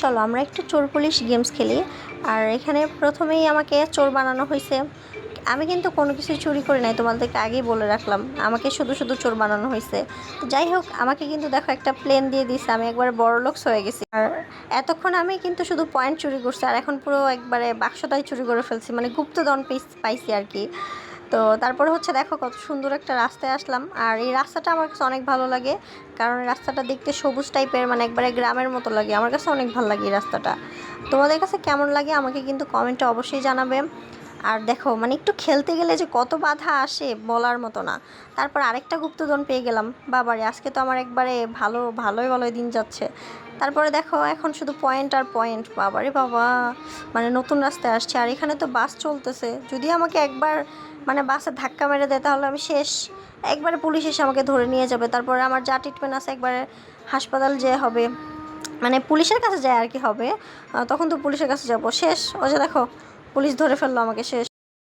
চলো আমরা একটু চোর পুলিশ গেমস খেলি। আর এখানে প্রথমেই আমাকে চোর বানানো হয়েছে। আমি কিন্তু কোনো কিছু চুরি করি নাই, তোমাদেরকে আগেই বলে রাখলাম। আমাকে শুধু শুধু চোর বানানো হয়েছে। তো যাই হোক, আমাকে কিন্তু দেখো একটা প্লেন দিয়ে দিছে, আমি একবারে বড়লোকস হয়ে গেছি। আর এতক্ষণ আমি কিন্তু শুধু পয়েন্ট চুরি করছি, আর এখন পুরো একবারে বাক্সটাই চুরি করে ফেলছি, মানে গুপ্তধন পাইছি আর কি। তো তারপরে হচ্ছে দেখো কত সুন্দর একটা রাস্তায় আসলাম। আর এই রাস্তাটা আমার কাছে অনেক ভালো লাগে, কারণ এই রাস্তাটা দেখতে সবুজ টাইপের, মানে একবারে গ্রামের মতো লাগে। আমার কাছে অনেক ভালো লাগে এই রাস্তাটা। তোমাদের কাছে কেমন লাগে আমাকে কিন্তু কমেন্টে অবশ্যই জানাবে। আর দেখো মানে একটু খেলতে গেলে যে কত বাধা আসে বলার মতো না। তারপর আরেকটা গুপ্তধন পেয়ে গেলাম। বাবারে, আজকে তো আমার একবারে ভালোই দিন যাচ্ছে। তারপরে দেখো এখন শুধু পয়েন্ট আর পয়েন্ট, বাবারে বাবা। মানে নতুন রাস্তায় আসছে, আর এখানে তো বাস চলতেছে। যদি আমাকে একবার মানে বাসে ধাক্কা মেরে দেয় তাহলে আমি শেষ। একবারে পুলিশ এসে আমাকে ধরে নিয়ে যাবে, তারপরে আমার যা ট্রিটমেন্ট আছে একবারে হাসপাতাল যেয়ে হবে, মানে পুলিশের কাছে যায় আর কি হবে। তখন তো পুলিশের কাছে যাব, শেষ। ও যে দেখো পুলিশ ধরে ফেললো আমাকে, শেষ।